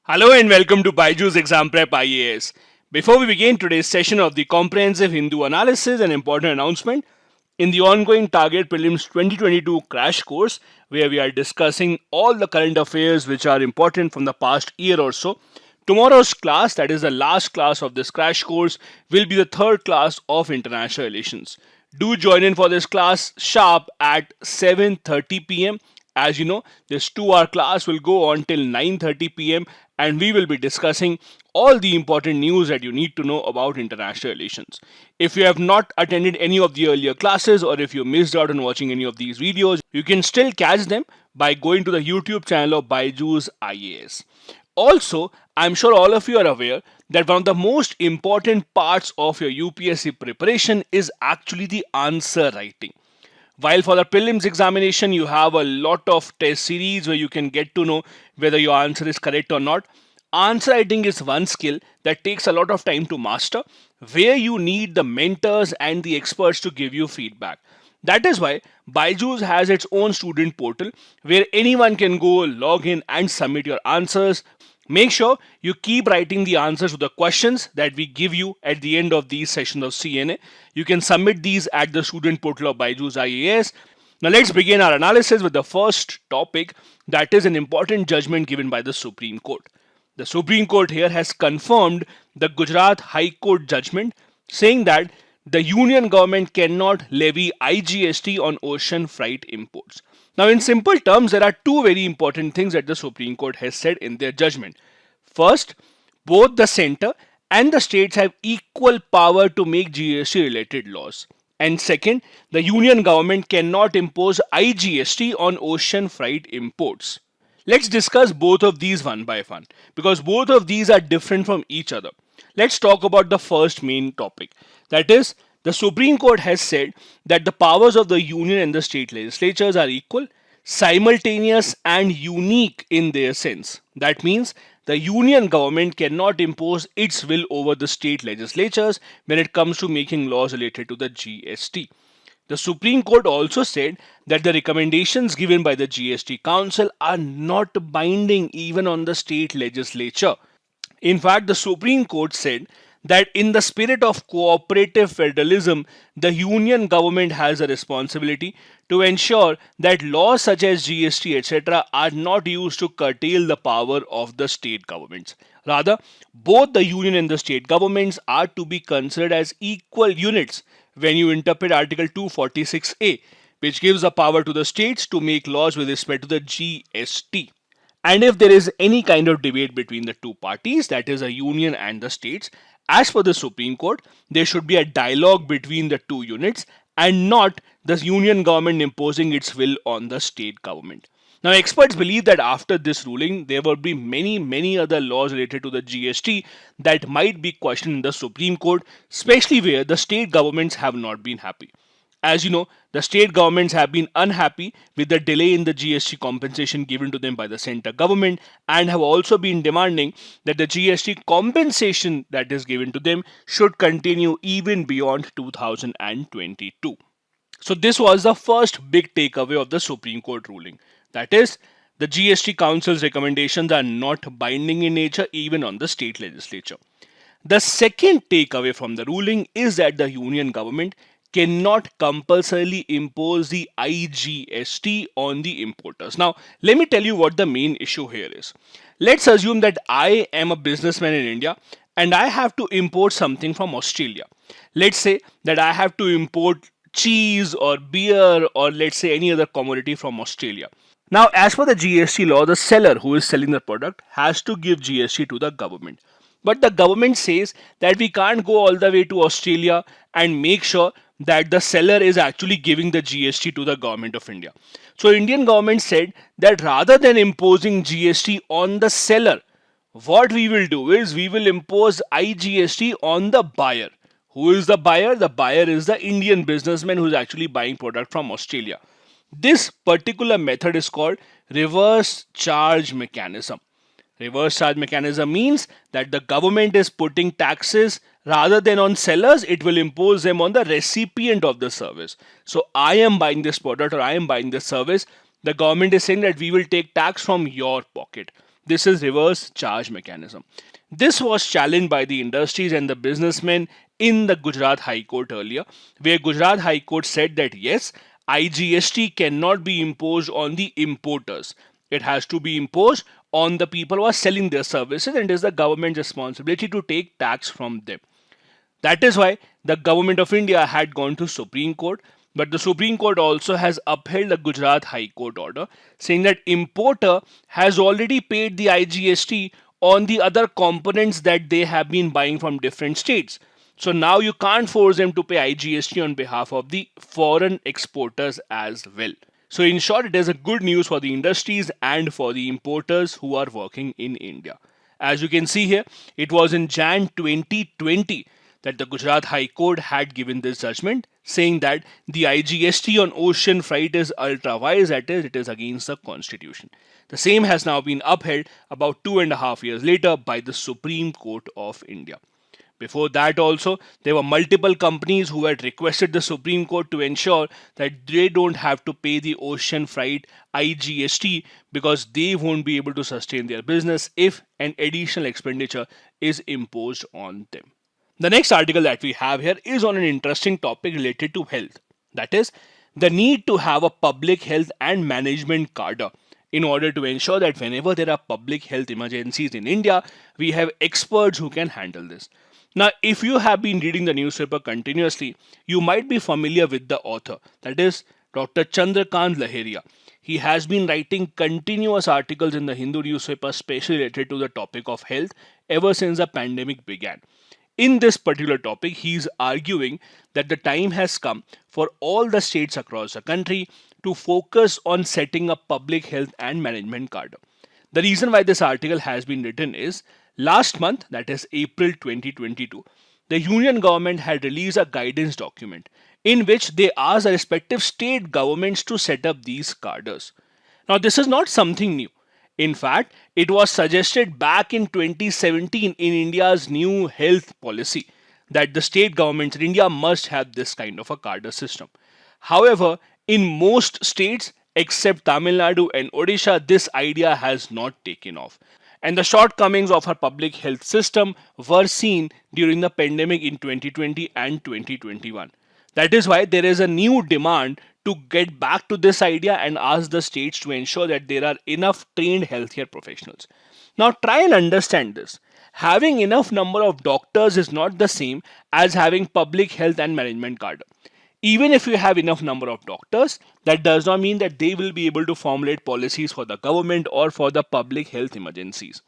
Hello and welcome to BYJU'S Exam Prep IAS. Before we begin today's session of the comprehensive Hindu analysis, an important announcement. In the ongoing Target Prelims 2022 crash course, where we are discussing all the current affairs which are important from the past year or so, tomorrow's class, that is the last class of this crash course, will be the third class of international relations. Do join in for this class sharp at 7:30 p.m. As you know, this 2-hour class will go on till 9:30 p.m. and we will be discussing all the important news that you need to know about international relations. If you have not attended any of the earlier classes or if you missed out on watching any of these videos, you can still catch them by going to the YouTube channel of BYJU'S IAS. Also, I'm sure all of you are aware that one of the most important parts of your UPSC preparation is actually the answer writing. While for the prelims examination, you have a lot of test series where you can get to know whether your answer is correct or not. Answer writing is one skill that takes a lot of time to master, where you need the mentors and the experts to give you feedback. That is why BYJU'S has its own student portal where anyone can go log in and submit your answers. Make sure you keep writing the answers to the questions that we give you at the end of these sessions of CNA. You can submit these at the student portal of BYJU'S IAS. Now let's begin our analysis with the first topic, that is an important judgment given by the Supreme Court. The Supreme Court here has confirmed the Gujarat High Court judgment saying that the union government cannot levy IGST on ocean freight imports. Now, in simple terms, there are two very important things that the Supreme Court has said in their judgment. First, both the center and the states have equal power to make GST related laws. And second, the union government cannot impose IGST on ocean freight imports. Let's discuss both of these one by one because both of these are different from each other. Let's talk about the first main topic. That is, the Supreme Court has said that the powers of the union and the state legislatures are equal, simultaneous, and unique in their sense. That means the union government cannot impose its will over the state legislatures when it comes to making laws related to the GST. The Supreme Court also said that the recommendations given by the GST Council are not binding even on the state legislature. In fact, the Supreme Court said that in the spirit of cooperative federalism, the union government has a responsibility to ensure that laws such as GST, etc., are not used to curtail the power of the state governments. Rather, both the union and the state governments are to be considered as equal units when you interpret Article 246A, which gives the power to the states to make laws with respect to the GST. And if there is any kind of debate between the two parties, that is a union and the states, as per the Supreme Court, there should be a dialogue between the two units and not the union government imposing its will on the state government. Now, experts believe that after this ruling, there will be many other laws related to the GST that might be questioned in the Supreme Court, especially where the state governments have not been happy. As you know, the state governments have been unhappy with the delay in the GST compensation given to them by the center government and have also been demanding that the GST compensation that is given to them should continue even beyond 2022. So this was the first big takeaway of the Supreme Court ruling. That is, the GST Council's recommendations are not binding in nature even on the state legislature. The second takeaway from the ruling is that the union government cannot compulsorily impose the IGST on the importers. Now, let me tell you what the main issue here is. Let's assume that I am a businessman in India and I have to import something from Australia. Let's say that I have to import cheese or beer or let's say any other commodity from Australia. Now, as per the GST law, the seller who is selling the product has to give GST to the government. But the government says that we can't go all the way to Australia and make sure that the seller is actually giving the GST to the government of India. So Indian government said that rather than imposing GST on the seller, what we will do is we will impose IGST on the buyer. Who is the buyer? The buyer is the Indian businessman who is actually buying product from Australia. This particular method is called reverse charge mechanism. Reverse charge mechanism means that the government is putting taxes rather than on sellers, it will impose them on the recipient of the service. So I am buying this product or I am buying this service. The government is saying that we will take tax from your pocket. This is reverse charge mechanism. This was challenged by the industries and the businessmen in the Gujarat High Court earlier, where Gujarat High Court said that yes, IGST cannot be imposed on the importers. It has to be imposed on the people who are selling their services, and it is the government's responsibility to take tax from them. That is why the government of India had gone to Supreme Court, but the Supreme Court also has upheld the Gujarat High Court order saying that importer has already paid the IGST on the other components that they have been buying from different states. So now you can't force them to pay IGST on behalf of the foreign exporters as well. So in short, it is a good news for the industries and for the importers who are working in India. As you can see here, it was in Jan 2020 that the Gujarat High Court had given this judgment saying that the IGST on ocean freight is ultra wise, that is, it is against the constitution. The same has now been upheld about 2.5 years later by the Supreme Court of India. Before that also, there were multiple companies who had requested the Supreme Court to ensure that they don't have to pay the ocean freight IGST because they won't be able to sustain their business if an additional expenditure is imposed on them. The next article that we have here is on an interesting topic related to health. That is, the need to have a public health and management cadre in order to ensure that whenever there are public health emergencies in India, we have experts who can handle this. Now, if you have been reading the newspaper continuously, you might be familiar with the author, that is Dr. Chandrakant Laheria. He has been writing continuous articles in the Hindu newspaper, especially related to the topic of health, ever since the pandemic began. In this particular topic, he is arguing that the time has come for all the states across the country to focus on setting up public health and management cadre. The reason why this article has been written is last month, that is April 2022, the union government had released a guidance document in which they asked the respective state governments to set up these cadres. Now, this is not something new. In fact, it was suggested back in 2017 in India's new health policy that the state governments in India must have this kind of a cadre system. However, in most states except Tamil Nadu and Odisha, this idea has not taken off. And the shortcomings of our public health system were seen during the pandemic in 2020 and 2021. That is why there is a new demand to get back to this idea and ask the states to ensure that there are enough trained healthcare professionals. Now try and understand this. Having enough number of doctors is not the same as having public health and management cadre. Even if you have enough number of doctors, that does not mean that they will be able to formulate policies for the government or for the public health emergencies.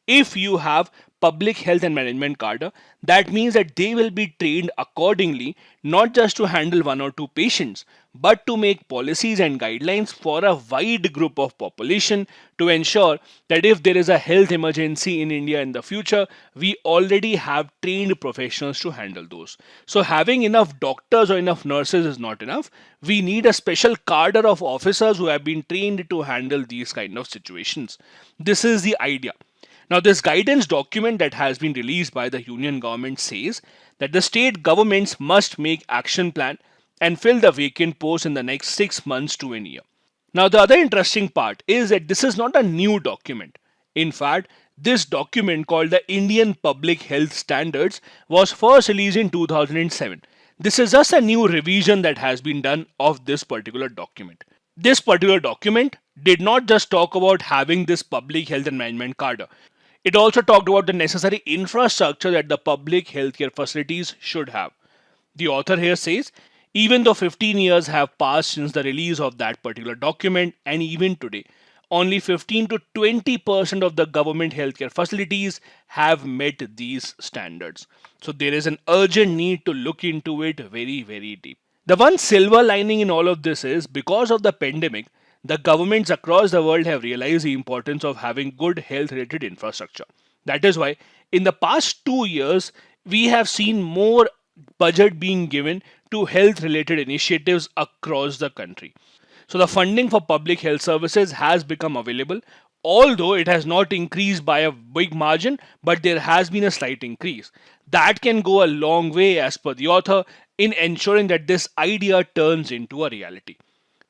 If you have public health and management cadre, that means that they will be trained accordingly, not just to handle one or two patients, but to make policies and guidelines for a wide group of population to ensure that if there is a health emergency in India in the future, we already have trained professionals to handle those. So having enough doctors or enough nurses is not enough. We need a special cadre of officers who have been trained to handle these kind of situations. This is the idea. Now, this guidance document that has been released by the union government says that the state governments must make action plan and fill the vacant posts in the next 6 months to a year. Now, the other interesting part is that this is not a new document. In fact, this document called the Indian Public Health Standards was first released in 2007. This is just a new revision that has been done of this particular document. This particular document did not just talk about having this public health and management cadre. It also talked about the necessary infrastructure that the public healthcare facilities should have. The author here says, even though 15 years have passed since the release of that particular document, and even today, only 15 to 20% of the government healthcare facilities have met these standards. So there is an urgent need to look into it very, very deep. The one silver lining in all of this is because of the pandemic, the governments across the world have realized the importance of having good health related infrastructure. That is why in the past 2 years, we have seen more budget being given to health related initiatives across the country. So the funding for public health services has become available, although it has not increased by a big margin, but there has been a slight increase. That can go a long way as per the author in ensuring that this idea turns into a reality.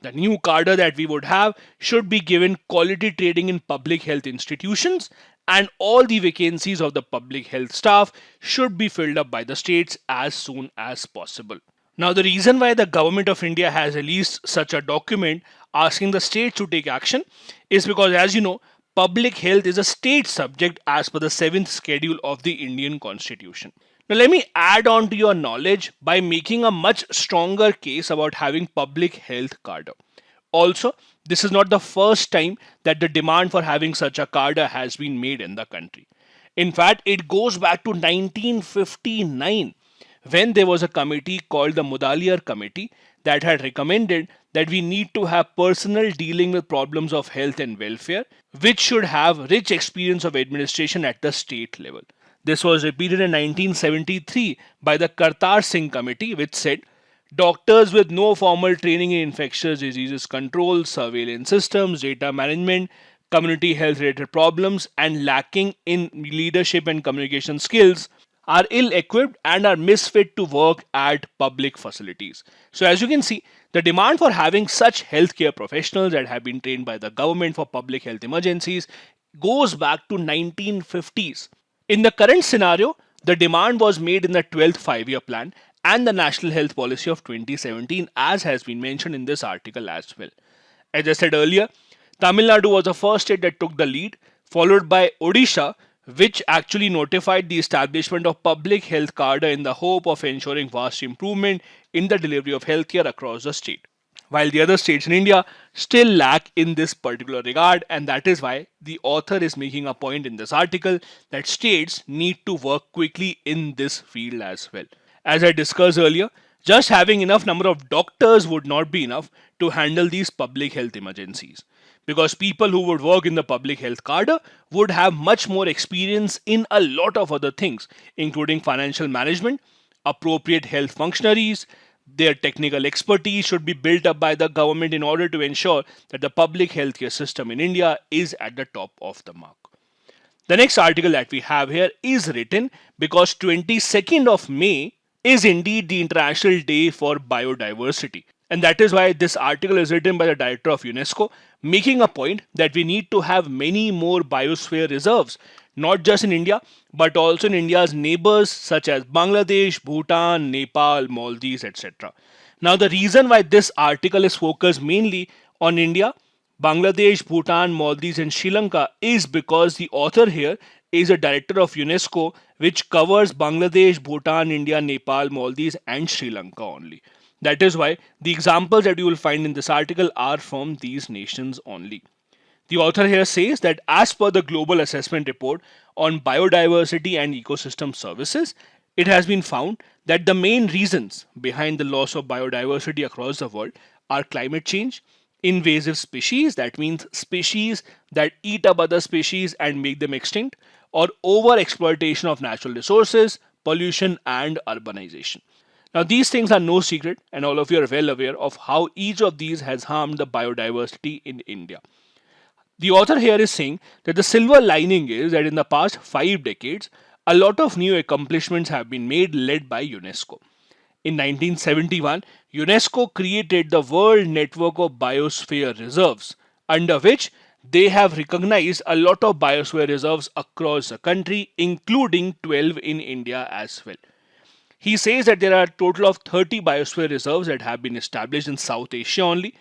The new cadre that we would have should be given quality training in public health institutions, and all the vacancies of the public health staff should be filled up by the states as soon as possible. Now, the reason why the government of India has released such a document asking the states to take action is because, as you know, public health is a state subject as per the 7th schedule of the Indian Constitution. Now, let me add on to your knowledge by making a much stronger case about having public health cadre. Also, this is not the first time that the demand for having such a cadre has been made in the country. In fact, it goes back to 1959 when there was a committee called the Mudaliar Committee that had recommended that we need to have personnel dealing with problems of health and welfare, which should have rich experience of administration at the state level. This was repeated in 1973 by the Kartar Singh Committee, which said doctors with no formal training in infectious diseases control, surveillance systems, data management, community health related problems, and lacking in leadership and communication skills are ill equipped and are misfit to work at public facilities. So, as you can see, the demand for having such healthcare professionals that have been trained by the government for public health emergencies goes back to 1950s. In the current scenario, the demand was made in the 12th 5-year plan and the National Health Policy of 2017, as has been mentioned in this article as well. As I said earlier, Tamil Nadu was the first state that took the lead, followed by Odisha, which actually notified the establishment of public health cadre in the hope of ensuring vast improvement in the delivery of healthcare across the state. While the other states in India still lack in this particular regard, and that is why the author is making a point in this article that states need to work quickly in this field as well. As I discussed earlier, just having enough number of doctors would not be enough to handle these public health emergencies, because people who would work in the public health cadre would have much more experience in a lot of other things, including financial management, appropriate health functionaries. Their technical expertise should be built up by the government in order to ensure that the public healthcare system in India is at the top of the mark. The next article that we have here is written because 22nd of May is indeed the International Day for Biodiversity. And that is why this article is written by the director of UNESCO, making a point that we need to have many more biosphere reserves, not just in India, but also in India's neighbors such as Bangladesh, Bhutan, Nepal, Maldives, etc. Now, the reason why this article is focused mainly on India, Bangladesh, Bhutan, Maldives, and Sri Lanka is because the author here is a director of UNESCO, which covers Bangladesh, Bhutan, India, Nepal, Maldives, and Sri Lanka only. That is why the examples that you will find in this article are from these nations only. The author here says that as per the Global Assessment Report on Biodiversity and Ecosystem Services, it has been found that the main reasons behind the loss of biodiversity across the world are climate change, invasive species, that means species that eat up other species and make them extinct, or over exploitation of natural resources, pollution, and urbanization. Now, these things are no secret, and all of you are well aware of how each of these has harmed the biodiversity in India. The author here is saying that the silver lining is that in the past 5 decades, a lot of new accomplishments have been made led by UNESCO. In 1971, UNESCO created the World Network of Biosphere Reserves, under which they have recognized a lot of biosphere reserves across the country, including 12 in India as well. He says that there are a total of 30 biosphere reserves that have been established in South Asia only,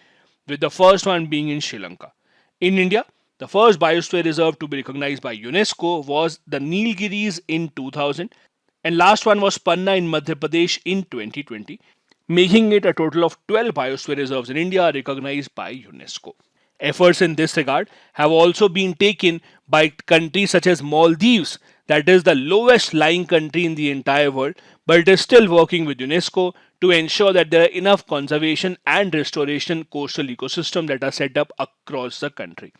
with the first one being in Sri Lanka. In India, the first biosphere reserve to be recognized by UNESCO was the Nilgiris in 2000, and last one was Panna in Madhya Pradesh in 2020, making it a total of 12 biosphere reserves in India recognized by UNESCO. Efforts in this regard have also been taken by countries such as Maldives, that is the lowest lying country in the entire world, but it is still working with UNESCO to ensure that there are enough conservation and restoration coastal ecosystems that are set up across the country.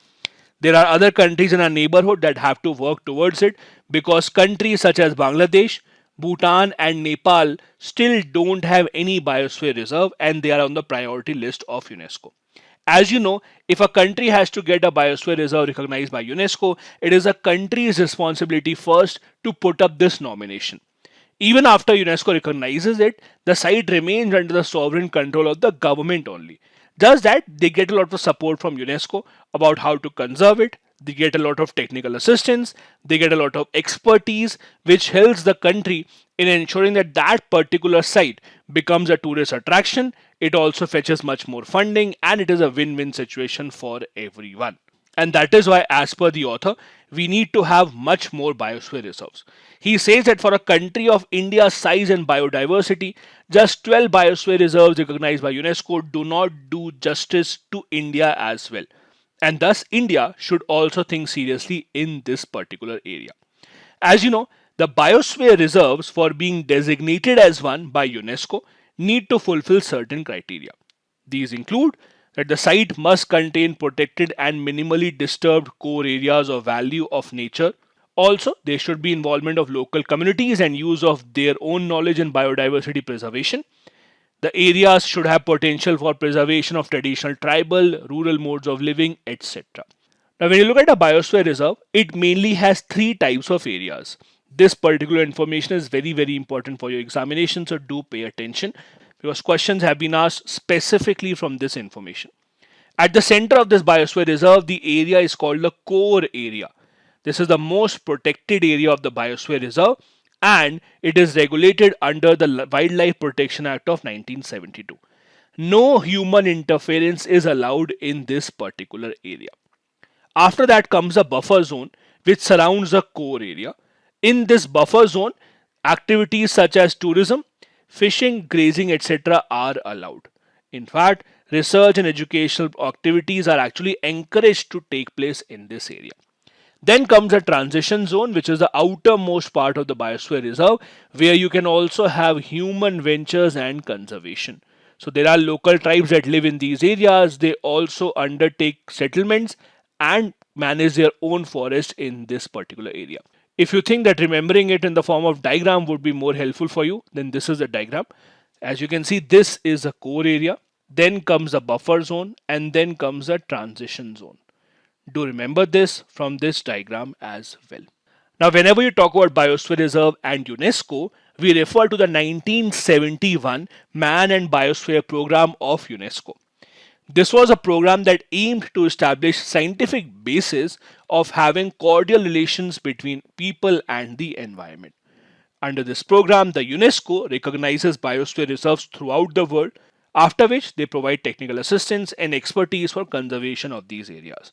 There are other countries in our neighborhood that have to work towards it, because countries such as Bangladesh, Bhutan, and Nepal still don't have any biosphere reserve, and they are on the priority list of UNESCO. As you know, if a country has to get a biosphere reserve recognized by UNESCO, it is a country's responsibility first to put up this nomination. Even after UNESCO recognizes it, the site remains under the sovereign control of the government only. Just that they get a lot of support from UNESCO about how to conserve it. They get a lot of technical assistance. They get a lot of expertise, which helps the country in ensuring that that particular site becomes a tourist attraction. It also fetches much more funding, and it is a win-win situation for everyone. And that is why, as per the author, we need to have much more biosphere reserves. He says that for a country of India's size and biodiversity, just 12 biosphere reserves recognized by UNESCO do not do justice to India as well. And thus, India should also think seriously in this particular area. As you know, the biosphere reserves, for being designated as one by UNESCO, need to fulfill certain criteria. These include that the site must contain protected and minimally disturbed core areas of value of nature. Also, there should be involvement of local communities and use of their own knowledge in biodiversity preservation. The areas should have potential for preservation of traditional tribal, rural modes of living, etc. Now, when you look at a biosphere reserve, it mainly has three types of areas. This particular information is very, very important for your examination, so do pay attention because questions have been asked specifically from this information. At the center of this biosphere reserve, the area is called the core area. This is the most protected area of the biosphere reserve, and it is regulated under the Wildlife Protection Act of 1972. No human interference is allowed in this particular area. After that comes a buffer zone which surrounds the core area. In this buffer zone, activities such as tourism, fishing, grazing, etc. are allowed. In fact, research and educational activities are actually encouraged to take place in this area. Then comes a transition zone, which is the outermost part of the biosphere reserve, where you can also have human ventures and conservation. So there are local tribes that live in these areas. They also undertake settlements and manage their own forest in this particular area. If you think that remembering it in the form of diagram would be more helpful for you, then this is the diagram. As you can see, this is a core area, then comes a buffer zone, and then comes a transition zone. Do remember this from this diagram as well. Now, whenever you talk about Biosphere Reserve and UNESCO, we refer to the 1971 Man and Biosphere Program of UNESCO. This was a program that aimed to establish scientific basis of having cordial relations between people and the environment. Under this program, the UNESCO recognizes biosphere reserves throughout the world, after which they provide technical assistance and expertise for conservation of these areas.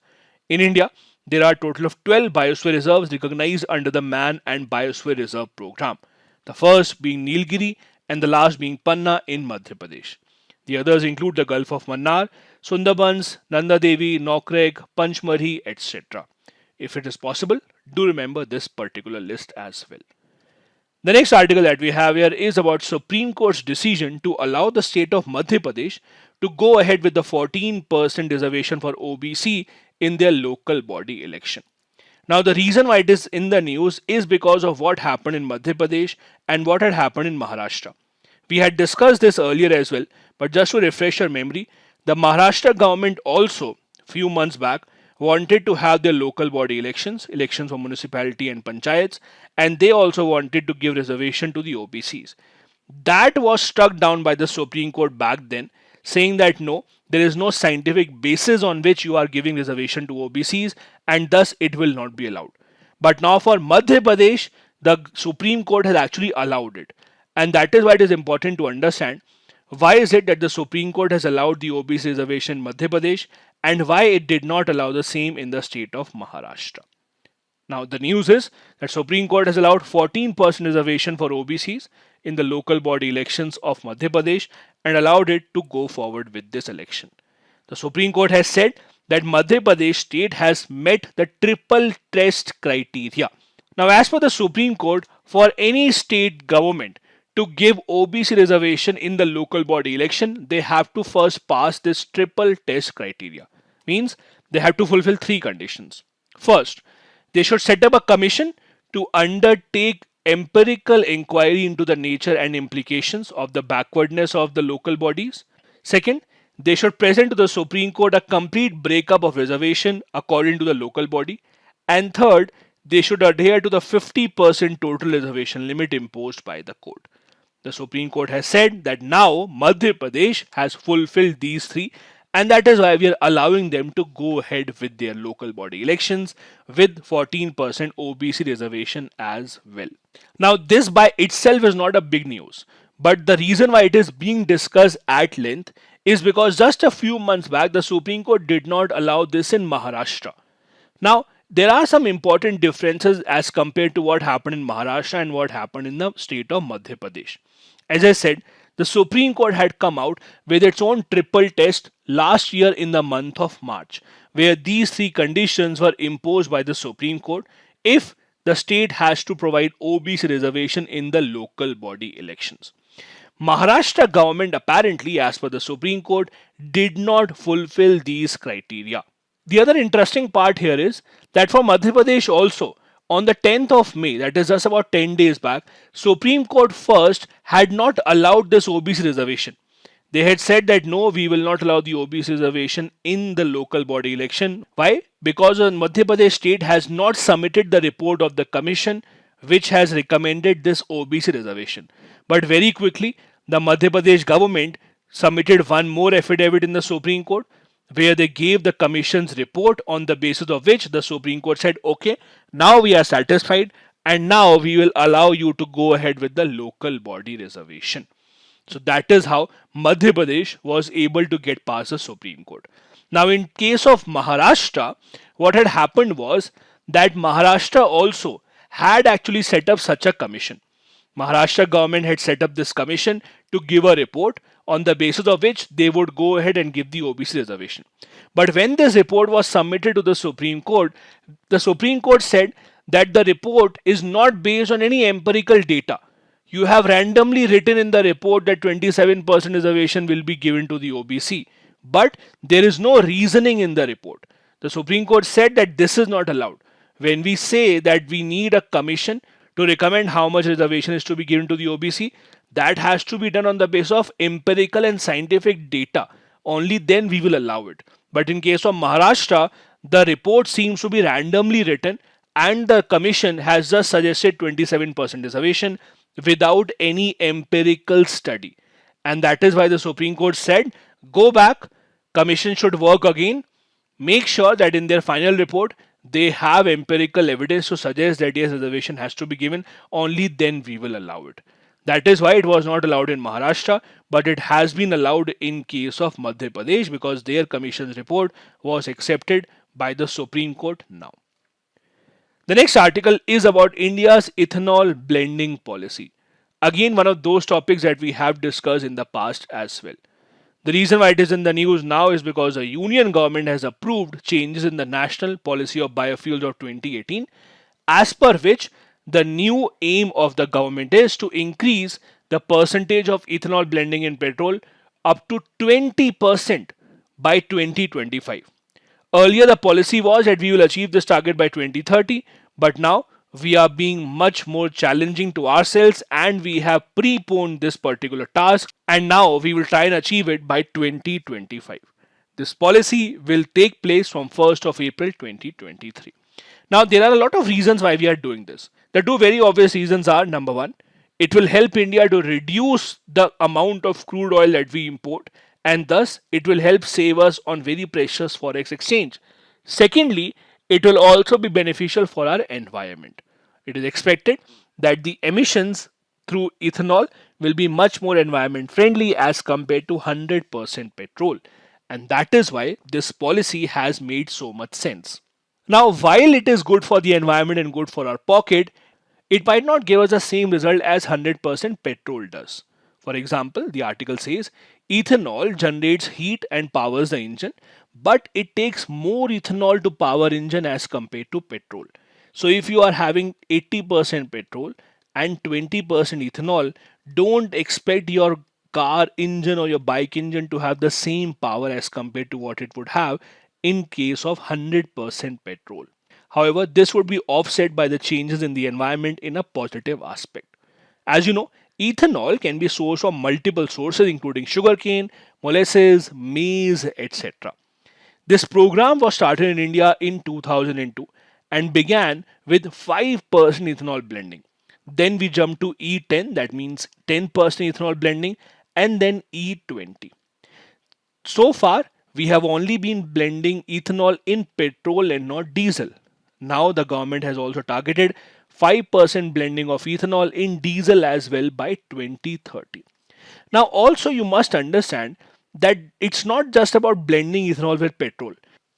In India, there are a total of 12 biosphere reserves recognized under the Man and Biosphere Reserve program. The first being Nilgiri and the last being Panna in Madhya Pradesh. The others include the Gulf of Mannar, Sundarbans, Nanda Devi, Nokreg, Panchmari, etc. If it is possible, do remember this particular list as well. The next article that we have here is about Supreme Court's decision to allow the state of Madhya Pradesh to go ahead with the 14% reservation for OBC in their local body election. Now, the reason why it is in the news is because of what happened in Madhya Pradesh and what had happened in Maharashtra. We had discussed this earlier as well, but just to refresh your memory, the Maharashtra government also, few months back, wanted to have their local body elections for municipality and panchayats, and they also wanted to give reservation to the OBCs. That was struck down by the Supreme Court back then, saying that no, there is no scientific basis on which you are giving reservation to OBCs, and thus it will not be allowed. But now for Madhya Pradesh, the Supreme Court has actually allowed it. And that is why it is important to understand why is it that the Supreme Court has allowed the OBC reservation in Madhya Pradesh and why it did not allow the same in the state of Maharashtra. Now, the news is that Supreme Court has allowed 14% reservation for OBCs in the local body elections of Madhya Pradesh and allowed it to go forward with this election. The Supreme Court has said that Madhya Pradesh state has met the triple test criteria. Now, as per the Supreme Court, for any state government to give OBC reservation in the local body election, they have to first pass this triple test criteria. Means they have to fulfill three conditions. First, they should set up a commission to undertake empirical inquiry into the nature and implications of the backwardness of the local bodies. Second, they should present to the Supreme Court a complete breakup of reservation according to the local body. And third, they should adhere to the 50% total reservation limit imposed by the court. The Supreme Court has said that now Madhya Pradesh has fulfilled these three And that is why we are allowing them to go ahead with their local body elections with 14% OBC reservation as well. Now, this by itself is not a big news, but the reason why it is being discussed at length is because just a few months back, the Supreme Court did not allow this in Maharashtra. Now, there are some important differences as compared to what happened in Maharashtra and what happened in the state of Madhya Pradesh. As I said, the Supreme Court had come out with its own triple test last year in the month of March, where these three conditions were imposed by the Supreme Court if the state has to provide OBC reservation in the local body elections. Maharashtra government apparently, as per the Supreme Court, did not fulfill these criteria. The other interesting part here is that for Madhya Pradesh also, on the 10th of May, that is just about 10 days back, Supreme Court first had not allowed this OBC reservation. They had said that no, we will not allow the OBC reservation in the local body election. Why? Because the Madhya Pradesh state has not submitted the report of the commission which has recommended this OBC reservation. But very quickly, the Madhya Pradesh government submitted one more affidavit in the Supreme Court where they gave the commission's report, on the basis of which the Supreme Court said, okay, now we are satisfied and now we will allow you to go ahead with the local body reservation. So that is how Madhya Pradesh was able to get past the Supreme Court. Now, in case of Maharashtra, what had happened was that Maharashtra also had actually set up such a commission. Maharashtra government had set up this commission to give a report on the basis of which they would go ahead and give the OBC reservation. But when this report was submitted to the Supreme Court said that the report is not based on any empirical data. You have randomly written in the report that 27% reservation will be given to the OBC, but there is no reasoning in the report. The Supreme Court said that this is not allowed. When we say that we need a commission to recommend how much reservation is to be given to the OBC, that has to be done on the basis of empirical and scientific data. Only then we will allow it. But in case of Maharashtra, the report seems to be randomly written and the commission has just suggested 27% reservation without any empirical study. And that is why the Supreme Court said, go back, commission should work again, make sure that in their final report, they have empirical evidence to suggest that yes, reservation has to be given, only then we will allow it. That is why it was not allowed in Maharashtra, but it has been allowed in case of Madhya Pradesh because their commission's report was accepted by the Supreme Court now. The next article is about India's ethanol blending policy. Again, one of those topics that we have discussed in the past as well. The reason why it is in the news now is because the union government has approved changes in the National Policy of Biofuels of 2018, as per which the new aim of the government is to increase the percentage of ethanol blending in petrol up to 20% by 2025. Earlier, the policy was that we will achieve this target by 2030, but now we are being much more challenging to ourselves and we have preponed this particular task and now we will try and achieve it by 2025. This policy will take place from 1st of April 2023. Now, there are a lot of reasons why we are doing this. The two very obvious reasons are, number one, it will help India to reduce the amount of crude oil that we import and thus it will help save us on very precious forex exchange. Secondly, it will also be beneficial for our environment. It is expected that the emissions through ethanol will be much more environment friendly as compared to 100% petrol. And that is why this policy has made so much sense. Now, while it is good for the environment and good for our pocket, it might not give us the same result as 100% petrol does. For example, the article says ethanol generates heat and powers the engine, but it takes more ethanol to power engine as compared to petrol. So if you are having 80% petrol and 20% ethanol, don't expect your car engine or your bike engine to have the same power as compared to what it would have in case of 100% petrol. However, this would be offset by the changes in the environment in a positive aspect. As you know, ethanol can be sourced from multiple sources including sugarcane, molasses, maize, etc. This program was started in India in 2002 and began with 5% ethanol blending. Then we jumped to E10, that means 10% ethanol blending, and then E20. So far, we have only been blending ethanol in petrol and not diesel. Now the government has also targeted 5% blending of ethanol in diesel as well by 2030. Now also you must understand that it's not just about blending ethanol with petrol.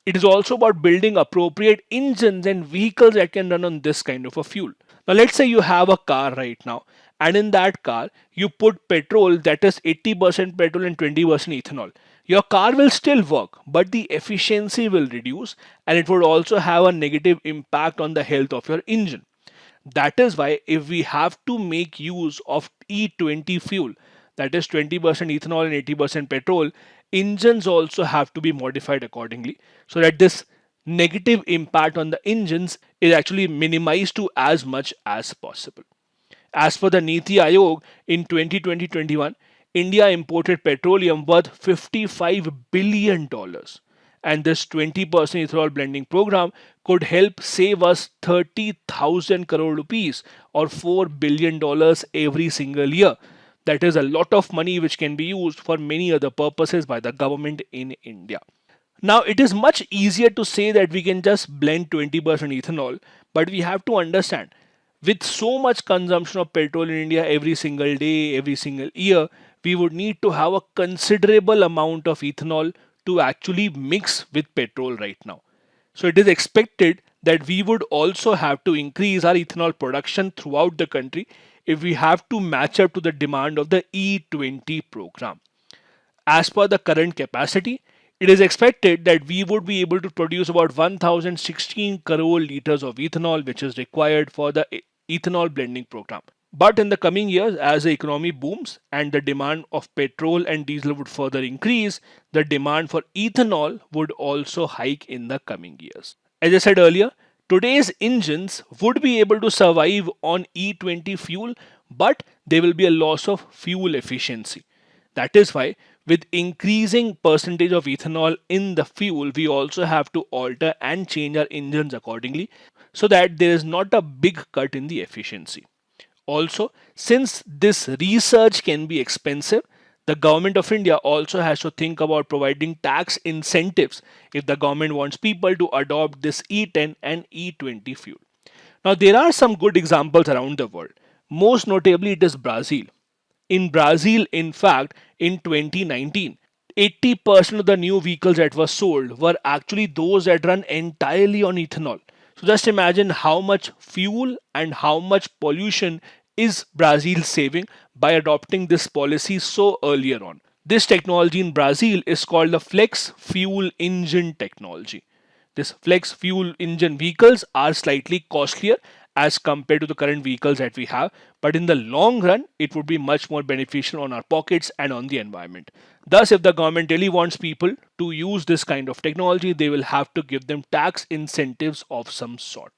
It is also about building appropriate engines and vehicles that can run on this kind of a fuel. Now let's say you have a car right now, and in that car you put petrol that is 80% petrol and 20% ethanol. Your car will still work, but the efficiency will reduce, and it would also have a negative impact on the health of your engine. That is why if we have to make use of E20 fuel, that is 20% ethanol and 80% petrol, engines also have to be modified accordingly so that this negative impact on the engines is actually minimized to as much as possible. As per the Niti Aayog in 2020-21, India imported petroleum worth $55 billion. And this 20% ethanol blending program could help save us 30,000 crore rupees or $4 billion every single year. That is a lot of money which can be used for many other purposes by the government in India. Now, it is much easier to say that we can just blend 20% ethanol, but we have to understand with so much consumption of petrol in India every single day, every single year, we would need to have a considerable amount of ethanol to actually mix with petrol right now. So, it is expected that we would also have to increase our ethanol production throughout the country if we have to match up to the demand of the E20 program. As per the current capacity, it is expected that we would be able to produce about 1016 crore liters of ethanol, which is required for the ethanol blending program. But in the coming years, as the economy booms and the demand of petrol and diesel would further increase, the demand for ethanol would also hike in the coming years. As I said earlier, today's engines would be able to survive on E20 fuel, but there will be a loss of fuel efficiency. That is why, with increasing percentage of ethanol in the fuel, we also have to alter and change our engines accordingly so that there is not a big cut in the efficiency. Also, since this research can be expensive, the government of India also has to think about providing tax incentives if the government wants people to adopt this E10 and E20 fuel. Now, there are some good examples around the world. Most notably, it is Brazil. In Brazil, in fact, in 2019, 80% of the new vehicles that were sold were actually those that run entirely on ethanol. So just imagine how much fuel and how much pollution is Brazil saving by adopting this policy so earlier on. This technology in Brazil is called the flex fuel engine technology. This flex fuel engine vehicles are slightly costlier as compared to the current vehicles that we have, but in the long run, it would be much more beneficial on our pockets and on the environment. Thus, if the government really wants people to use this kind of technology, they will have to give them tax incentives of some sort.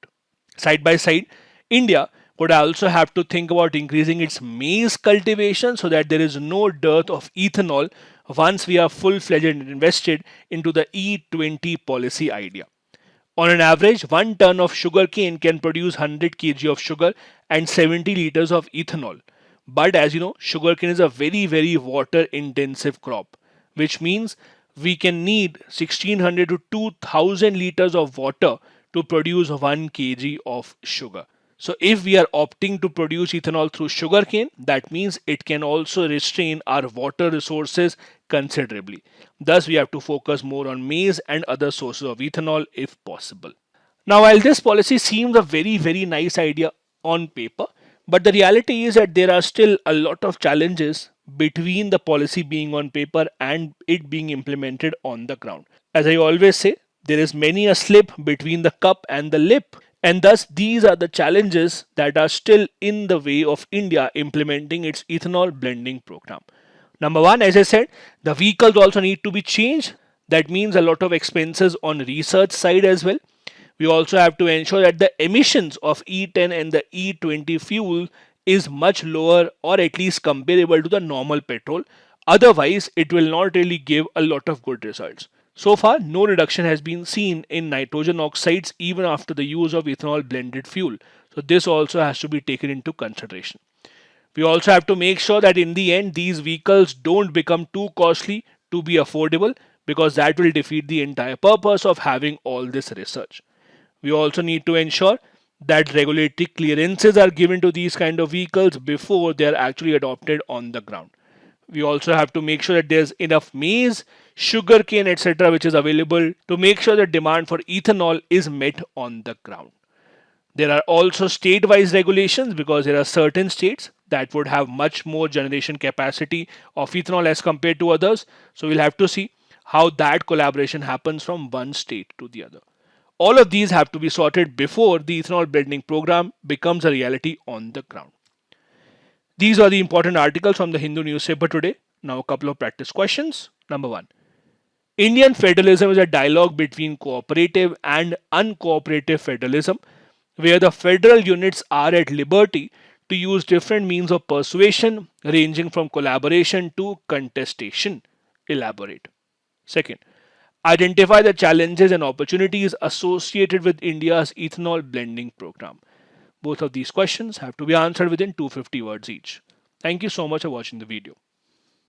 Side by side, India would also have to think about increasing its maize cultivation so that there is no dearth of ethanol once we are full-fledged and invested into the E20 policy idea. On an average, 1 ton of sugarcane can produce 100 kg of sugar and 70 liters of ethanol. But as you know, sugarcane is a very water intensive crop, which means we can need 1600 to 2000 liters of water to produce 1 kg of sugar. So if we are opting to produce ethanol through sugarcane, that means it can also restrain our water resources considerably. Thus, we have to focus more on maize and other sources of ethanol if possible. Now, while this policy seems a very nice idea on paper, but the reality is that there are still a lot of challenges between the policy being on paper and it being implemented on the ground. As I always say, there is many a slip between the cup and the lip. And thus, these are the challenges that are still in the way of India implementing its ethanol blending program. Number one, as I said, the vehicles also need to be changed. That means a lot of expenses on research side as well. We also have to ensure that the emissions of E10 and the E20 fuel is much lower or at least comparable to the normal petrol. Otherwise, it will not really give a lot of good results. So far, no reduction has been seen in nitrogen oxides even after the use of ethanol blended fuel. So this also has to be taken into consideration. We also have to make sure that in the end, these vehicles don't become too costly to be affordable because that will defeat the entire purpose of having all this research. We also need to ensure that regulatory clearances are given to these kind of vehicles before they are actually adopted on the ground. We also have to make sure that there's enough maize, sugarcane, etc., which is available to make sure the demand for ethanol is met on the ground. There are also state-wise regulations because there are certain states that would have much more generation capacity of ethanol as compared to others. So we'll have to see how that collaboration happens from one state to the other. All of these have to be sorted before the ethanol blending program becomes a reality on the ground. These are the important articles from the Hindu newspaper today. Now a couple of practice questions. Number one. Indian federalism is a dialogue between cooperative and uncooperative federalism, where the federal units are at liberty to use different means of persuasion, ranging from collaboration to contestation. Elaborate. Second, identify the challenges and opportunities associated with India's ethanol blending program. Both of these questions have to be answered within 250 words each. Thank you so much for watching the video.